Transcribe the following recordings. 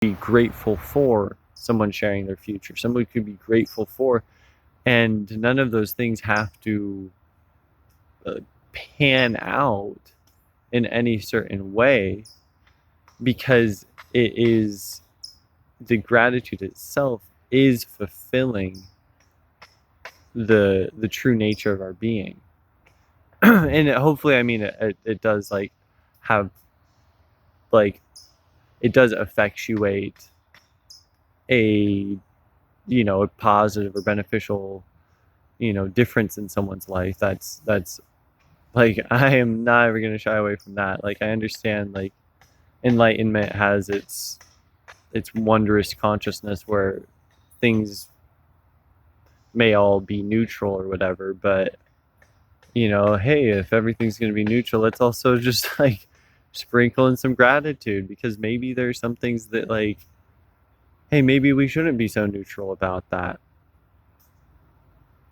be grateful for someone sharing their future. Someone could be grateful for, and none of those things have to pan out in any certain way, because it is the gratitude itself is fulfilling the true nature of our being. And hopefully, I mean, it does like have like it does effectuate a a positive or beneficial difference in someone's life. That's like, I am not ever going to shy away from that. Like, I understand, like, enlightenment has its wondrous consciousness where things may all be neutral or whatever, but hey, if everything's going to be neutral, let's also just like sprinkle in some gratitude, because maybe there's some things that, like, hey, maybe we shouldn't be so neutral about that.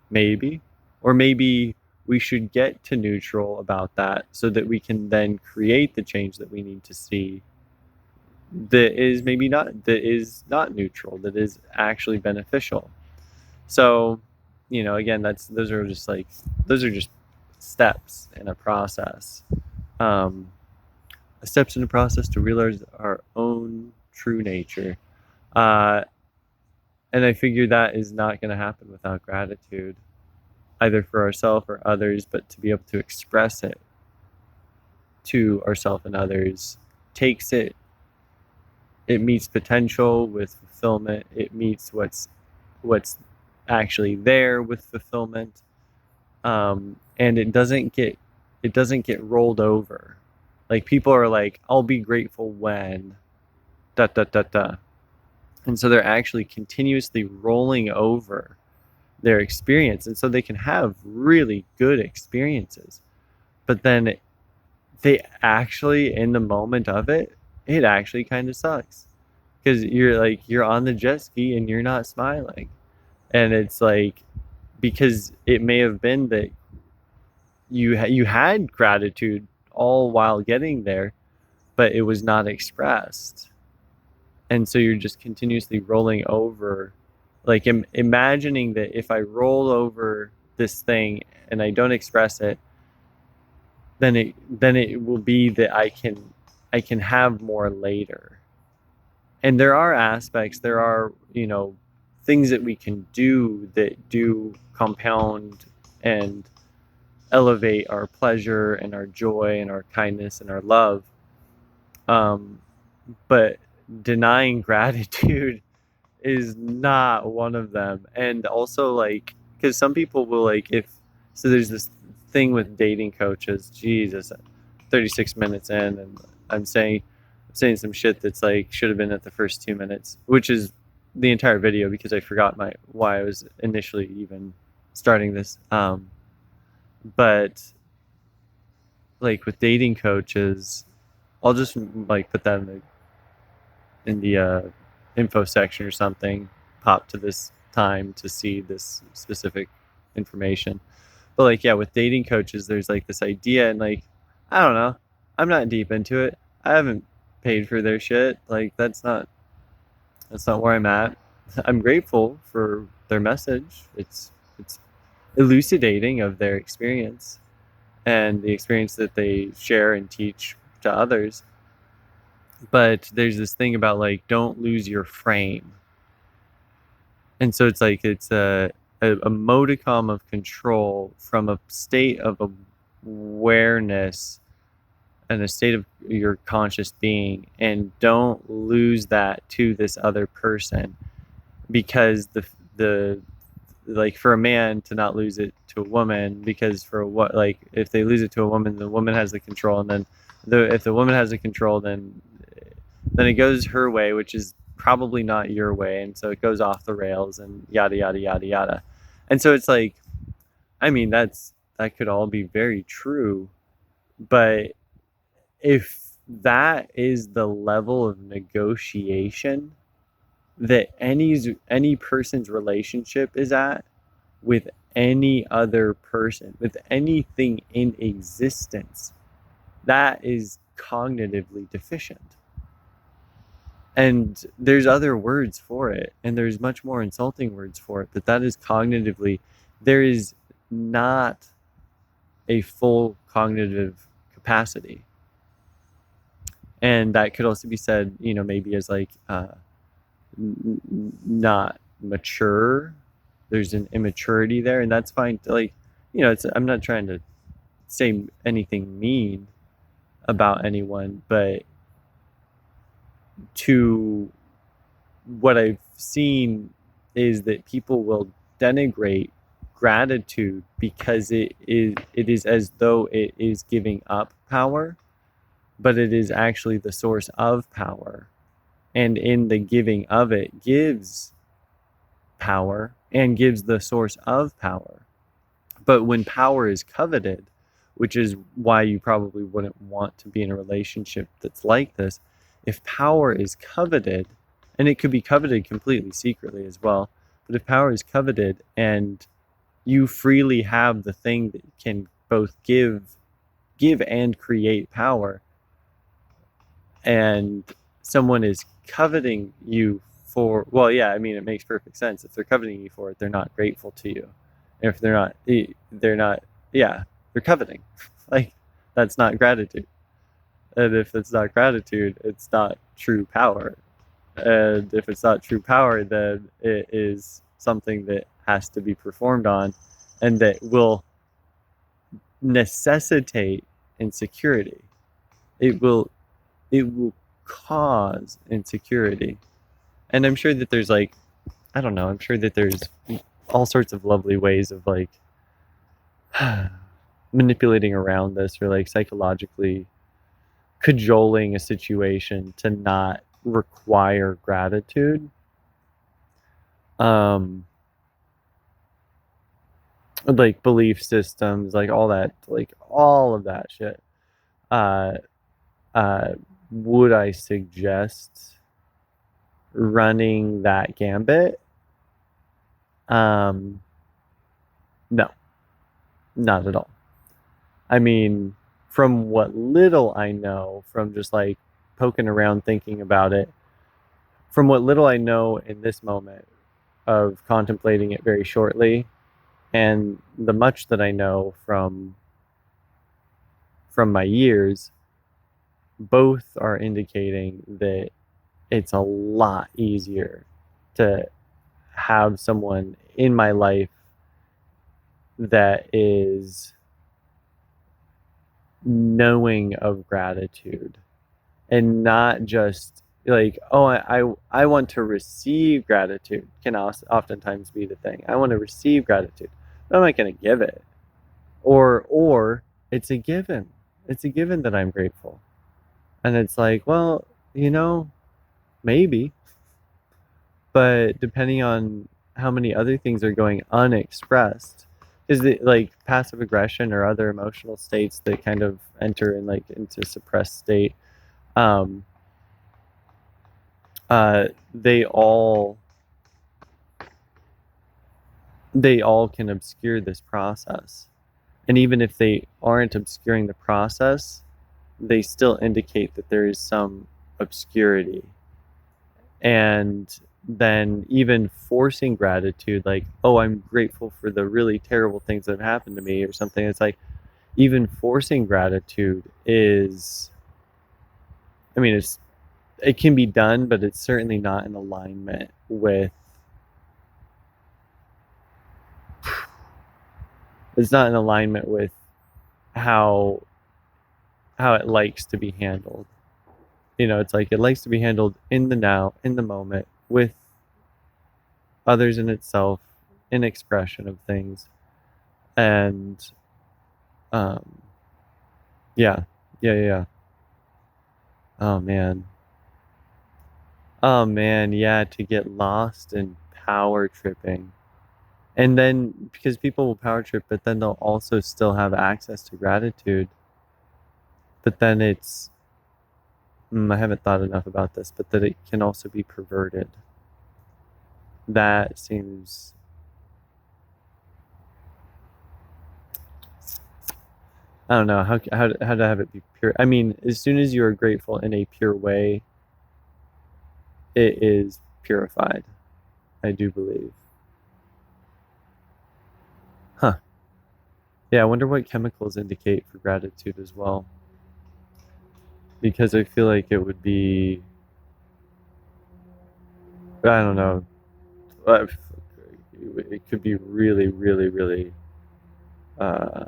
Maybe. Or maybe we should get to neutral about that so that we can then create the change that we need to see, that is not neutral, that is actually beneficial. So, again, those are just steps in a process. Um, Steps in the process to realize our own true nature. Uh, and I figure that is not going to happen without gratitude, either for ourselves or others, but to be able to express it to ourselves and others takes it meets potential with fulfillment. It meets what's actually there with fulfillment. And it doesn't get rolled over. Like, people are like, I'll be grateful when da da da da. And so they're actually continuously rolling over their experience. And so they can have really good experiences. But then they actually, in the moment of it, it actually kind of sucks. Because you're on the jet ski and you're not smiling. And it's like, because it may have been that you had gratitude all while getting there, but it was not expressed. And so you're just continuously rolling over, like, imagining that if I roll over this thing and I don't express it, then it will be that I can have more later. And there are things that we can do that do compound and elevate our pleasure and our joy and our kindness and our love. Um, but denying gratitude is not one of them. And also, like, because some people will, like, if so there's this thing with dating coaches. Jesus, 36 minutes in, and I'm saying some shit that's like should have been at the first 2 minutes, which is the entire video, because I forgot why I was initially even starting this. But like, with dating coaches, I'll just like put that in the info section or something. Pop to this time to see this specific information. But, like, yeah, with dating coaches, there's like this idea, and, like, I don't know, I'm not deep into it. I haven't paid for their shit. Like, that's not where I'm at. I'm grateful for their message. It's elucidating of their experience and the experience that they share and teach to others. But there's this thing about, like, don't lose your frame. And so it's like it's a modicum of control from a state of awareness and a state of your conscious being, and don't lose that to this other person, because the like, for a man to not lose it to a woman, because for what, like, if they lose it to a woman, the woman has the control, and then if the woman has the control, then it goes her way, which is probably not your way, and so it goes off the rails, and yada yada yada yada. And so it's like, I mean, that could all be very true, but if that is the level of negotiation that any person's relationship is at with any other person, with anything in existence, that is cognitively deficient. And there's other words for it, and there's much more insulting words for it, but that is cognitively, there is not a full cognitive capacity. And that could also be said, maybe as like not mature. There's an immaturity there, and that's fine. Like, I'm not trying to say anything mean about anyone, but to what I've seen is that people will denigrate gratitude because it is as though it is giving up power, but it is actually the source of power. And in the giving of it gives power and gives the source of power. But when power is coveted, which is why you probably wouldn't want to be in a relationship that's like this, if power is coveted, and it could be coveted completely secretly as well, but if power is coveted and you freely have the thing that can both give and create power, and someone is coveting you for, well, yeah, I mean, it makes perfect sense. If they're coveting you for it, they're not grateful to you. And if they're not, yeah, they're coveting. Like, that's not gratitude. And if it's not gratitude, it's not true power. And if it's not true power, then it is something that has to be performed on and that will necessitate insecurity. It will cause insecurity. And I'm sure that there's like, I don't know, I'm sure that there's all sorts of lovely ways of like manipulating around this, or like psychologically cajoling a situation to not require gratitude. Like belief systems, like all of that shit. Uh, would I suggest running that gambit? No, not at all. I mean, from what little I know, from just like poking around thinking about it, from what little I know in this moment of contemplating it very shortly, and the much that I know from my years, both are indicating that it's a lot easier to have someone in my life that is knowing of gratitude and not just like, oh, I want to receive gratitude can oftentimes be the thing. I want to receive gratitude, but I'm not going to give it. Or it's a given. It's a given that I'm grateful. And it's like, well, maybe. But depending on how many other things are going unexpressed, is it like passive aggression or other emotional states that kind of enter in like into suppressed state, um, they all can obscure this process. And even if they aren't obscuring the process, they still indicate that there is some obscurity. And then even forcing gratitude, like, oh, I'm grateful for the really terrible things that have happened to me or something. It's like, even forcing gratitude is, I mean, it can be done, but it's certainly not in alignment with, it's not in alignment with how it likes to be handled. It's like it likes to be handled in the now, in the moment, with others in itself, in expression of things. And yeah. Oh man. Oh man, yeah, to get lost in power tripping. And then because people will power trip, but then they'll also still have access to gratitude. But then it's, I haven't thought enough about this, but that it can also be perverted. That seems, I don't know, how to have it be pure. I mean, as soon as you are grateful in a pure way, it is purified. I do believe. Huh. Yeah, I wonder what chemicals indicate for gratitude as well. Because I feel like it would be, I don't know, it could be really, really, really, uh,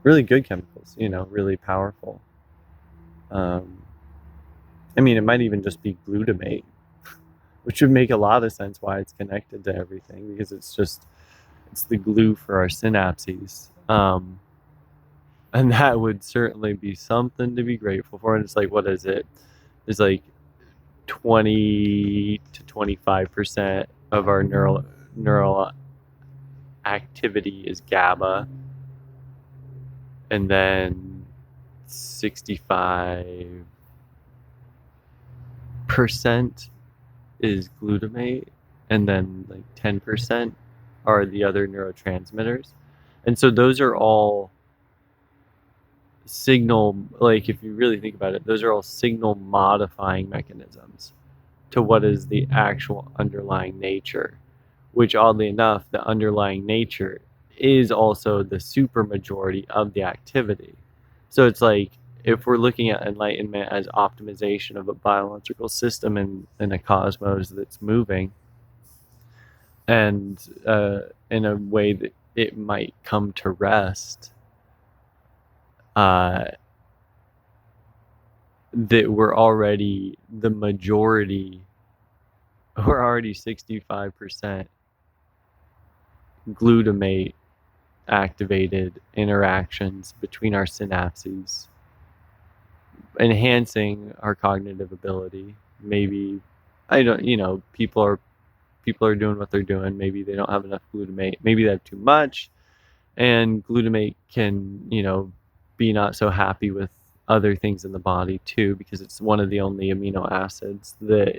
really good chemicals, really powerful. Um, I mean, it might even just be glutamate, which would make a lot of sense why it's connected to everything because it's the glue for our synapses. And that would certainly be something to be grateful for. And it's like, what is it? It's like 20 to 25% of our neural activity is GABA, and then 65% is glutamate, and then like 10% are the other neurotransmitters. And so those are all signal, like if you really think about it, those are all signal modifying mechanisms to what is the actual underlying nature, which oddly enough, the underlying nature is also the super majority of the activity. So it's like if we're looking at enlightenment as optimization of a biological system in a cosmos that's moving, and in a way that it might come to rest, that we're already the majority, we're already 65% glutamate activated interactions between our synapses, enhancing our cognitive ability. Maybe I don't, people are doing what they're doing. Maybe they don't have enough glutamate. Maybe they have too much, and glutamate can, be not so happy with other things in the body too, because it's one of the only amino acids that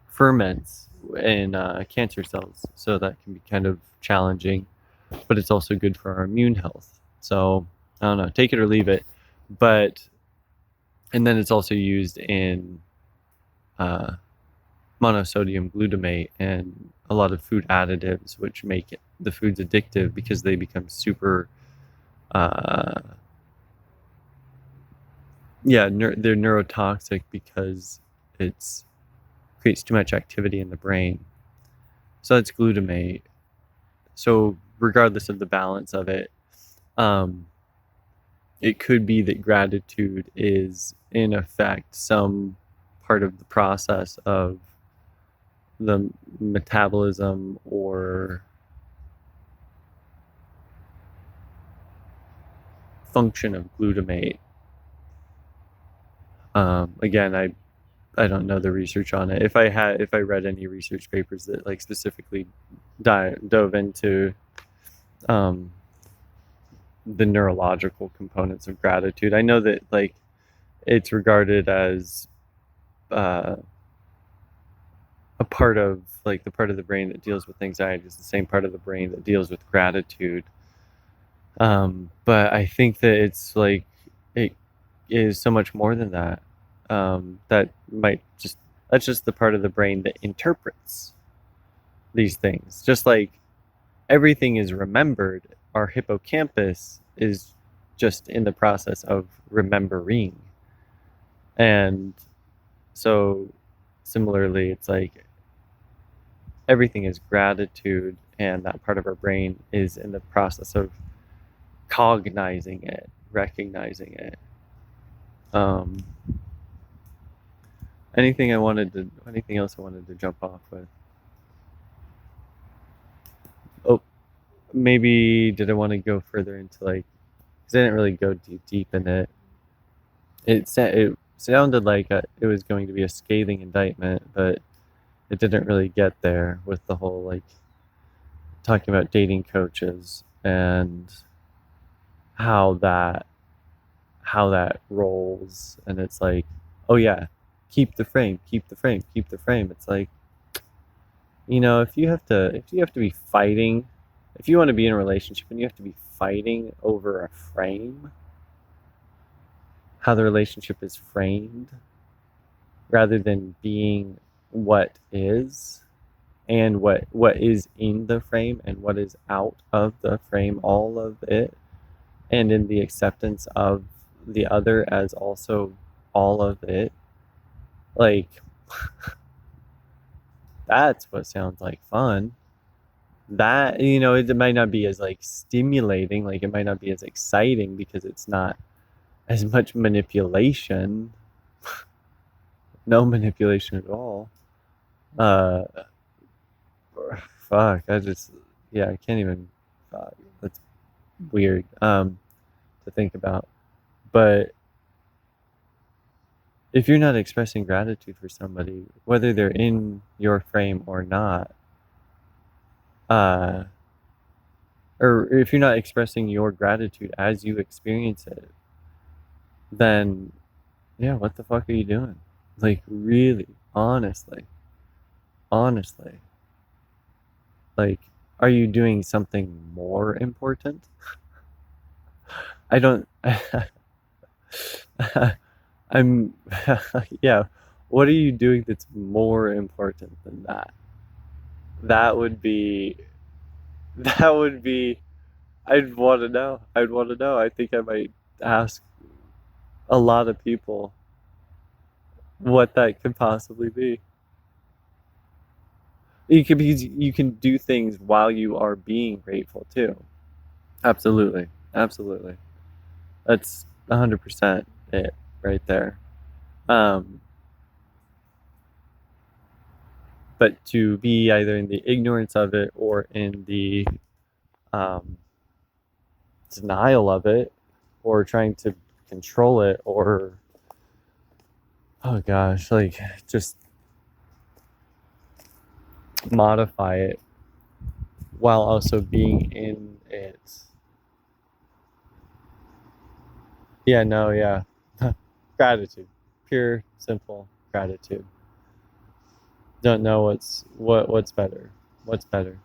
ferments in cancer cells. So that can be kind of challenging, but it's also good for our immune health. So I don't know, take it or leave it. And then it's also used in monosodium glutamate and a lot of food additives, which make the foods addictive because they become super, they're neurotoxic because it's creates too much activity in the brain. So that's glutamate. So regardless of the balance of it, it could be that gratitude is in effect some part of the process of the metabolism or function of glutamate. Again, I don't know the research on it. If I read any research papers that like specifically dove into the neurological components of gratitude, I know that like it's regarded as a part of like the part of the brain that deals with anxiety is the same part of the brain that deals with gratitude. But I think that it's like it is so much more than that. That's just the part of the brain that interprets these things. Just like everything is remembered, our hippocampus is just in the process of remembering. And so similarly, it's like everything is gratitude, and that part of our brain is in the process of cognizing it, recognizing it. Anything else I wanted to jump off with? Oh, maybe did I want to go further into like, because I didn't really go deep in it. It sounded like it was going to be a scathing indictment, but it didn't really get there with the whole like talking about dating coaches and how that rolls. And it's like, oh yeah, keep the frame. It's like, if you have to be fighting, if you want to be in a relationship and you have to be fighting over a frame, how the relationship is framed, rather than being what is, and what is in the frame and what is out of the frame, all of it, and in the acceptance of the other as also all of it. Like, that's what sounds like fun. That, it might not be as like stimulating, like it might not be as exciting because it's not as much manipulation. No manipulation at all. uh Fuck, I can't even. That's weird to think about. But if you're not expressing gratitude for somebody, whether they're in your frame or not, uh or if you're not expressing your gratitude as you experience it, then yeah, what the fuck are you doing? Like, really, honestly, like, are you doing something more important? I don't. I'm. Yeah. What are you doing that's more important than that? That would be. That would be. I'd want to know. I'd want to know. I think I might ask a lot of people what that could possibly be. You can do things while you are being grateful too. Absolutely, absolutely. That's 100% it right there. Um, but to be either in the ignorance of it or in the um, denial of it, or trying to control it, or oh gosh, like just modify it while also being in it. Yeah, no, yeah. Gratitude. Pure, simple gratitude. Don't know what's better. What's better?